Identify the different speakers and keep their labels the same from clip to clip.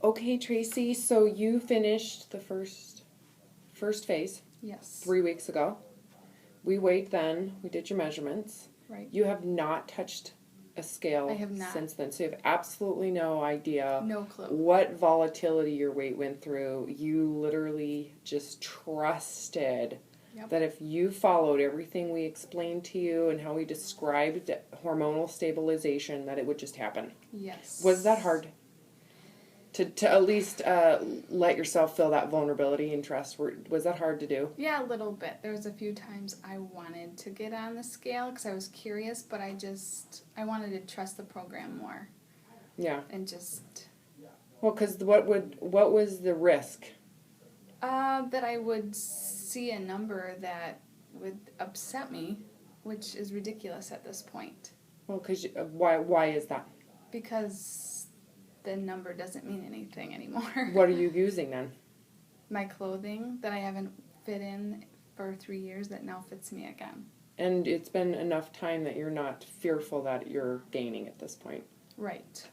Speaker 1: Okay, Tracy, so you finished the first phase
Speaker 2: Yes.
Speaker 1: 3 weeks ago. We weighed then, we did your measurements.
Speaker 2: Right.
Speaker 1: You have not touched a scale
Speaker 2: I have not.
Speaker 1: since then, so you have absolutely no idea
Speaker 2: No clue.
Speaker 1: what volatility your weight went through. You literally just trusted that if you followed everything we explained to you and how we described hormonal stabilization, that it would just happen.
Speaker 2: Yes.
Speaker 1: Was that hard? To at least let yourself feel that vulnerability and trust. Was that hard to do?
Speaker 2: Yeah, a little bit. There was a few times I wanted to get on the scale because I was curious, but I wanted to trust the program more.
Speaker 1: Yeah.
Speaker 2: And just...
Speaker 1: Well, because what was the risk?
Speaker 2: That I would see a number that would upset me, which is ridiculous at this point.
Speaker 1: Well, because why is that?
Speaker 2: Because the number doesn't mean anything anymore.
Speaker 1: What are you using then?
Speaker 2: My clothing that I haven't fit in for 3 years that now fits me again.
Speaker 1: And it's been enough time that you're not fearful that you're gaining at this point.
Speaker 2: Right.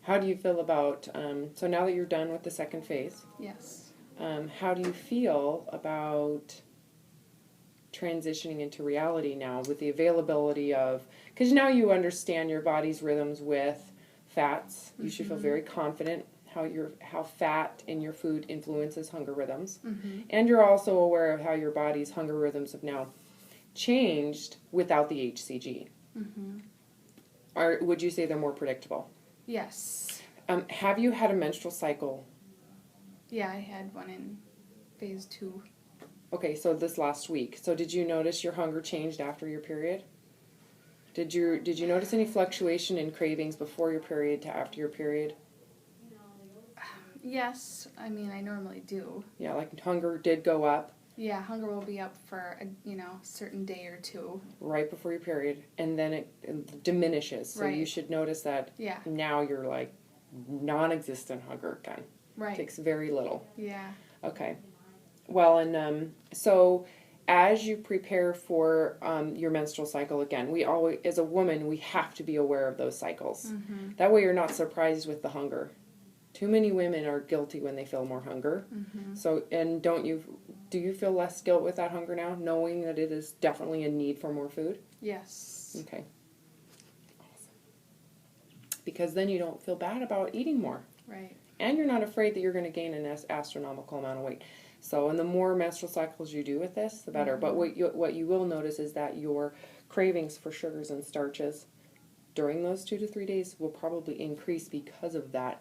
Speaker 1: How do you feel about, so now that you're done with the second phase?
Speaker 2: Yes.
Speaker 1: How do you feel about transitioning into reality now with the availability of, because now you understand your body's rhythms with fats. You should feel very confident how fat in your food influences hunger rhythms. And you're also aware of how your body's hunger rhythms have now changed without the HCG. Or would you say they're more predictable?
Speaker 2: Yes.
Speaker 1: Have you had a menstrual cycle?
Speaker 2: Yeah, I had one in phase 2.
Speaker 1: Okay, so this last week. So did you notice your hunger changed after your period? Did you notice any fluctuation in cravings before your period to after your period?
Speaker 2: Yes, I mean I normally do.
Speaker 1: Yeah, like hunger did go up.
Speaker 2: Yeah, hunger will be up for a certain day or two.
Speaker 1: Right before your period, and then it diminishes. So you should notice that now you're like non-existent hunger again.
Speaker 2: Right.
Speaker 1: It takes very little.
Speaker 2: Yeah.
Speaker 1: Okay. Well, and so as you prepare for your menstrual cycle again, we always, as a woman, we have to be aware of those cycles. That way you're not surprised with the hunger. Too many women are guilty when they feel more hunger. So, and do you feel less guilt with that hunger now, knowing that it is definitely a need for more food?
Speaker 2: Yes.
Speaker 1: Okay. Awesome. Because then you don't feel bad about eating more.
Speaker 2: Right.
Speaker 1: And you're not afraid that you're going to gain an astronomical amount of weight. So, and the more menstrual cycles you do with this, the better. But what you will notice is that your cravings for sugars and starches during those 2 to 3 days will probably increase because of that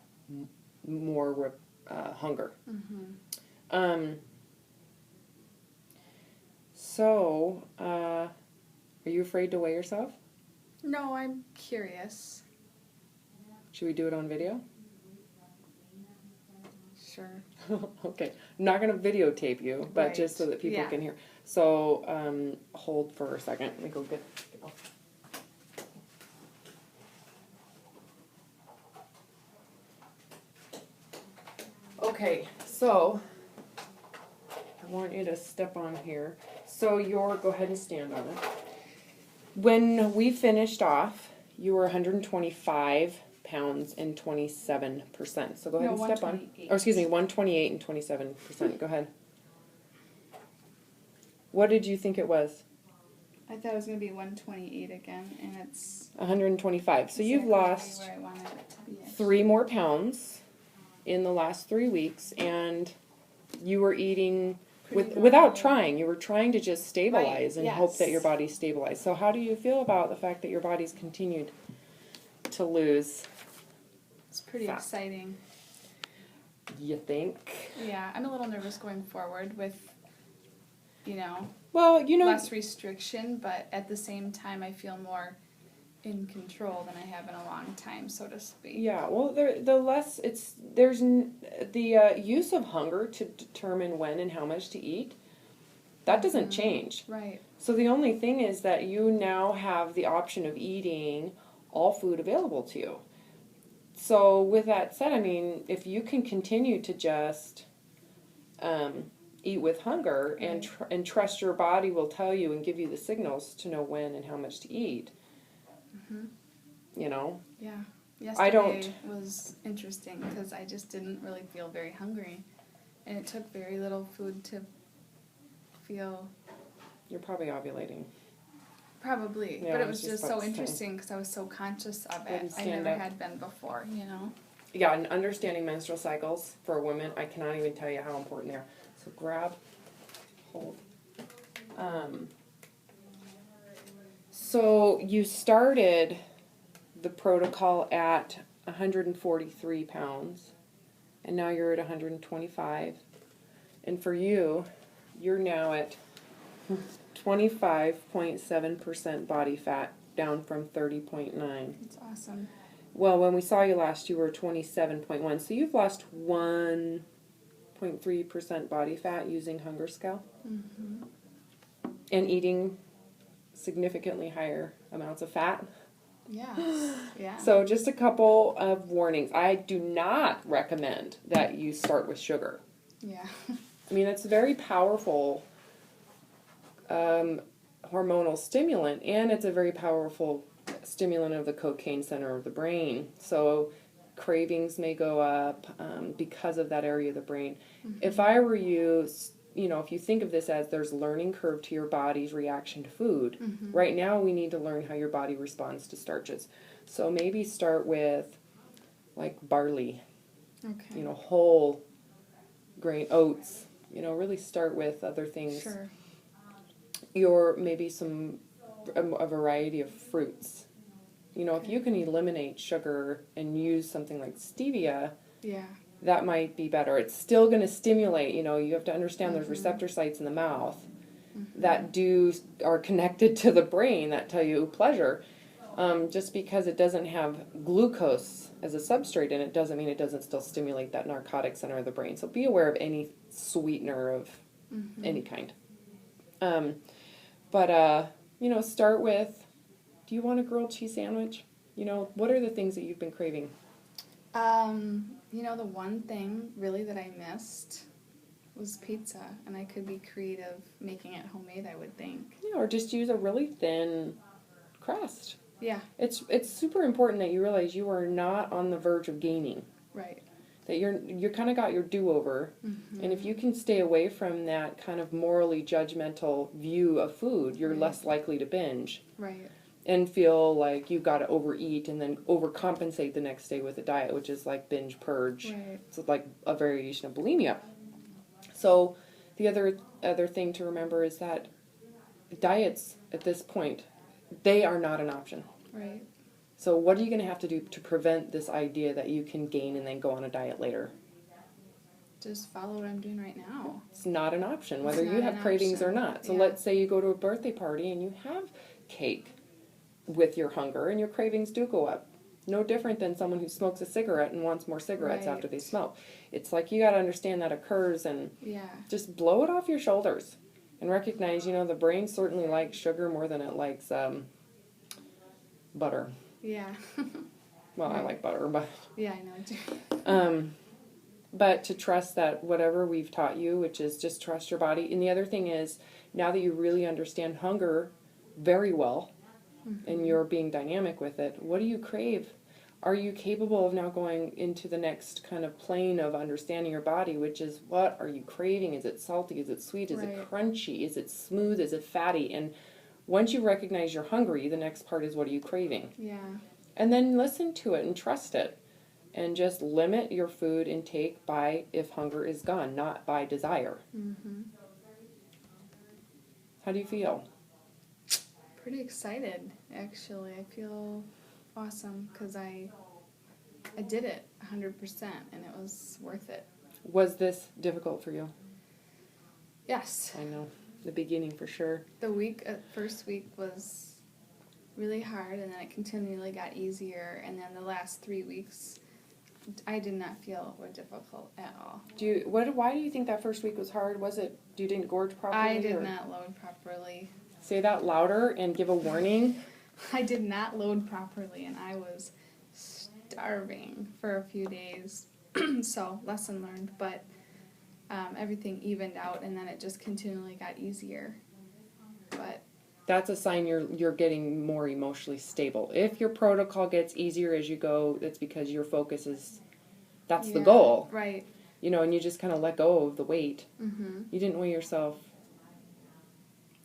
Speaker 1: more hunger. So, are you afraid to weigh yourself?
Speaker 2: No, I'm curious.
Speaker 1: Should we do it on video?
Speaker 2: Sure.
Speaker 1: Okay. I'm not going to videotape you, but just so that people can hear. So, hold for a second. Let me go get... Okay, so I want you to step on here. So go ahead and stand on it. When we finished off, you were 125 pounds and 27%. So go ahead and step on. Oh, excuse me, 128 and 27%. Go ahead. What did you think it was?
Speaker 2: I thought it was going to be 128 again, and it's
Speaker 1: 125. So you've lost
Speaker 2: where I wanted it to be.
Speaker 1: 3 more pounds in the last 3 weeks, and you were eating without trying. You were trying to just stabilize and hope that your body stabilized. So how do you feel about the fact that your body's continued to lose?
Speaker 2: It's pretty exciting.
Speaker 1: You think?
Speaker 2: Yeah, I'm a little nervous going forward with,
Speaker 1: well,
Speaker 2: less restriction, but at the same time I feel more in control than I have in a long time, so to speak.
Speaker 1: Yeah, well, the use of hunger to determine when and how much to eat, that doesn't change.
Speaker 2: Right.
Speaker 1: So the only thing is that you now have the option of eating all food available to you. So with that said, I mean, if you can continue to just eat with hunger and trust your body will tell you and give you the signals to know when and how much to eat,
Speaker 2: Yeah. Yesterday was interesting because I just didn't really feel very hungry. And it took very little food to feel...
Speaker 1: You're probably ovulating.
Speaker 2: Probably.
Speaker 1: Yeah,
Speaker 2: but
Speaker 1: I
Speaker 2: it
Speaker 1: was
Speaker 2: was
Speaker 1: just
Speaker 2: just
Speaker 1: about
Speaker 2: so
Speaker 1: to say.
Speaker 2: interesting because I was so conscious of
Speaker 1: Go ahead and
Speaker 2: it. I
Speaker 1: stand
Speaker 2: never
Speaker 1: up.
Speaker 2: had been before, you know.
Speaker 1: Yeah, and understanding menstrual cycles for a woman, I cannot even tell you how important they are. So grab, hold. So you started the protocol at 143 pounds, and now you're at 125. And for you, you're now at 25.7% body fat, down from 30.9.
Speaker 2: It's awesome.
Speaker 1: Well, when we saw you last, you were 27.1. So you've lost 1.3% body fat using Hunger Scale
Speaker 2: Mm-hmm.
Speaker 1: and eating significantly higher amounts of fat.
Speaker 2: Yeah. Yeah.
Speaker 1: So just a couple of warnings. I do not recommend that you start with sugar.
Speaker 2: Yeah.
Speaker 1: I mean, it's a very powerful hormonal stimulant, and it's a very powerful stimulant of the cocaine center of the brain. So cravings may go up because of that area of the brain.
Speaker 2: Mm-hmm.
Speaker 1: If I were you, if you think of this as there's learning curve to your body's reaction to food,
Speaker 2: Mm-hmm.
Speaker 1: right now we need to learn how your body responds to starches. So maybe start with like barley,
Speaker 2: Okay.
Speaker 1: whole grain oats, really start with other things.
Speaker 2: Sure.
Speaker 1: Or maybe a variety of fruits. If you can eliminate sugar and use something like stevia,
Speaker 2: Yeah.
Speaker 1: that might be better. It's still going to stimulate, you have to understand there's
Speaker 2: Mm-hmm.
Speaker 1: receptor sites in the mouth
Speaker 2: Mm-hmm.
Speaker 1: that are connected to the brain that tell you pleasure. Just because it doesn't have glucose as a substrate in it doesn't mean it doesn't still stimulate that narcotic center of the brain. So be aware of any sweetener of
Speaker 2: Mm-hmm.
Speaker 1: any kind. But start with, do you want a grilled cheese sandwich? What are the things that you've been craving?
Speaker 2: The one thing really that I missed was pizza, and I could be creative making it homemade, I would think.
Speaker 1: Yeah, or just use a really thin crust.
Speaker 2: Yeah.
Speaker 1: It's super important that you realize you are not on the verge of gaining.
Speaker 2: Right.
Speaker 1: That you're kind of got your do-over.
Speaker 2: Mm-hmm.
Speaker 1: And if you can stay away from that kind of morally judgmental view of food, you're
Speaker 2: Right.
Speaker 1: less likely to binge.
Speaker 2: Right.
Speaker 1: And feel like you've got to overeat and then overcompensate the next day with a diet, which is like binge purge.
Speaker 2: Right.
Speaker 1: It's like a variation of bulimia. So the other thing to remember is that diets at this point, they are not an option.
Speaker 2: Right.
Speaker 1: So what are you going to have to do to prevent this idea that you can gain and then go on a diet later?
Speaker 2: Just follow what I'm doing right now.
Speaker 1: It's not an option, whether
Speaker 2: It's
Speaker 1: you
Speaker 2: not
Speaker 1: have
Speaker 2: an
Speaker 1: cravings or
Speaker 2: option.
Speaker 1: not. So
Speaker 2: Yeah.
Speaker 1: let's say you go to a birthday party and you have cake with your hunger and your cravings do go up. No different than someone who smokes a cigarette and wants more cigarettes
Speaker 2: Right.
Speaker 1: after they smoke. It's like you got to understand that occurs and
Speaker 2: Yeah.
Speaker 1: just blow it off your shoulders and recognize, the brain certainly likes sugar more than it likes butter.
Speaker 2: Yeah.
Speaker 1: Well, I
Speaker 2: Right.
Speaker 1: like butter, but
Speaker 2: Yeah, I know I do.
Speaker 1: but to trust that whatever we've taught you, which is just trust your body. And the other thing is, now that you really understand hunger very well,
Speaker 2: Mm-hmm.
Speaker 1: and you're being dynamic with it, what do you crave? Are you capable of now going into the next kind of plane of understanding your body, which is what are you craving? Is it salty? Is it sweet? Is it
Speaker 2: Right.
Speaker 1: crunchy? Is it smooth? Is it fatty? And once you recognize you're hungry, the next part is what are you craving?
Speaker 2: Yeah.
Speaker 1: And then listen to it and trust it. And just limit your food intake by if hunger is gone, not by desire.
Speaker 2: Mm-hmm.
Speaker 1: How do you feel?
Speaker 2: Pretty excited, actually. I feel awesome because I did it 100% and it was worth it.
Speaker 1: Was this difficult for you?
Speaker 2: Yes.
Speaker 1: I know. The beginning for sure.
Speaker 2: The first week was really hard, and then it continually got easier, and then the last 3 weeks I did not feel were difficult at all.
Speaker 1: Why do you think that first week was hard? Was it you didn't gorge properly?
Speaker 2: I did
Speaker 1: or-
Speaker 2: not load properly.
Speaker 1: Say that louder and give a warning.
Speaker 2: I did not load properly, and I was starving for a few days. So, lesson learned, but everything evened out, and then it just continually got easier. But
Speaker 1: that's a sign you're getting more emotionally stable. If your protocol gets easier as you go, it's because your focus is, that's the goal.
Speaker 2: Right.
Speaker 1: You know, and you just kind of let go of the weight.
Speaker 2: Mm-hmm.
Speaker 1: You didn't weigh yourself,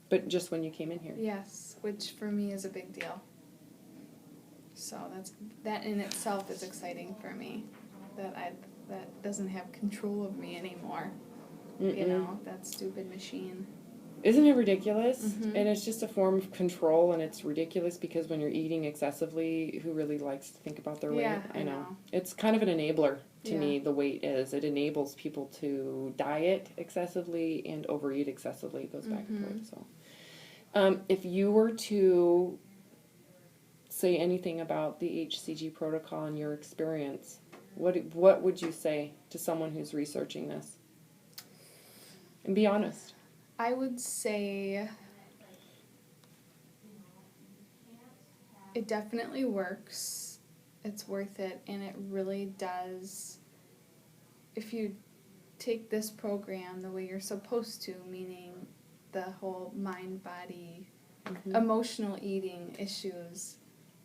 Speaker 1: but just when you came in here.
Speaker 2: Yes, which for me is a big deal. So that in itself is exciting for me, that doesn't have control of me anymore.
Speaker 1: Mm-mm.
Speaker 2: You know, that stupid machine.
Speaker 1: Isn't it ridiculous?
Speaker 2: Mm-hmm.
Speaker 1: And it's just a form of control, and it's ridiculous because when you're eating excessively, who really likes to think about their weight?
Speaker 2: Yeah, I know.
Speaker 1: It's kind of an enabler to
Speaker 2: Yeah.
Speaker 1: me, the weight is. It enables people to diet excessively and overeat excessively. It goes back and forth. So, if you were to say anything about the HCG protocol and your experience, what would you say to someone who's researching this? And be honest.
Speaker 2: I would say it definitely works. It's worth it, and it really does. If you take this program the way you're supposed to, meaning the whole mind-body, emotional eating issues.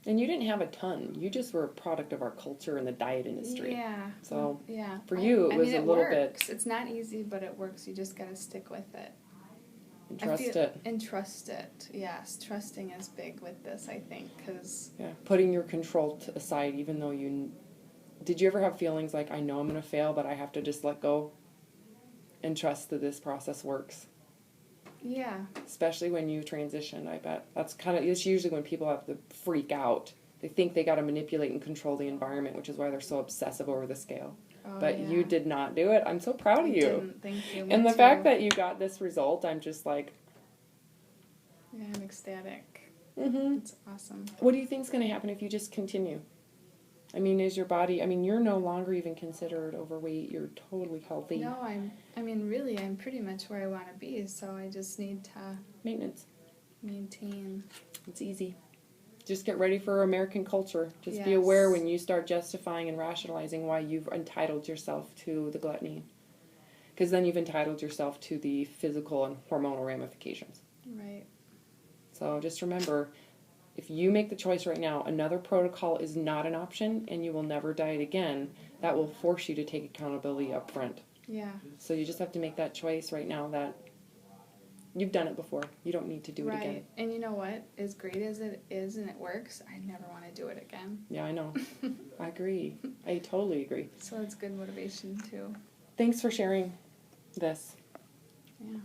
Speaker 1: And you didn't have a ton. You just were a product of our culture and the diet industry.
Speaker 2: Yeah.
Speaker 1: So
Speaker 2: yeah.
Speaker 1: for you, it was a little
Speaker 2: works.
Speaker 1: bit.
Speaker 2: It's not easy, but it works. You just got to stick with it.
Speaker 1: And trust it.
Speaker 2: And trust it. Yes, trusting is big with this, I think, because...
Speaker 1: Yeah, putting your control aside, even though you... Did you ever have feelings like, I know I'm going to fail, but I have to just let go and trust that this process works?
Speaker 2: Yeah.
Speaker 1: Especially when you transition, I bet. It's usually when people have to freak out. They think they got to manipulate and control the environment, which is why they're so obsessive over the scale. But you did not do it. I'm so proud of you.
Speaker 2: Didn't. Thank you.
Speaker 1: And the fact that you got this result, I'm just like...
Speaker 2: Yeah, I'm ecstatic.
Speaker 1: Mm-hmm.
Speaker 2: It's awesome.
Speaker 1: What do you think's going to happen if you just continue? I mean, is your body... I mean, you're no longer even considered overweight. You're totally healthy.
Speaker 2: No, I'm pretty much where I want to be, so I just need to...
Speaker 1: Maintenance.
Speaker 2: Maintain.
Speaker 1: It's easy. Just get ready for American culture. Just be
Speaker 2: Yes.
Speaker 1: aware when you start justifying and rationalizing why you've entitled yourself to the gluttony. Because then you've entitled yourself to the physical and hormonal ramifications.
Speaker 2: Right.
Speaker 1: So just remember, if you make the choice right now, another protocol is not an option and you will never diet again, that will force you to take accountability up front.
Speaker 2: Yeah.
Speaker 1: So you just have to make that choice right now that you've done it before. You don't need to do it again.
Speaker 2: Right. And you know what? As great as it is and it works, I never want to do it again.
Speaker 1: Yeah, I know. I agree. I totally agree.
Speaker 2: So it's good motivation too.
Speaker 1: Thanks for sharing this.
Speaker 2: Yeah.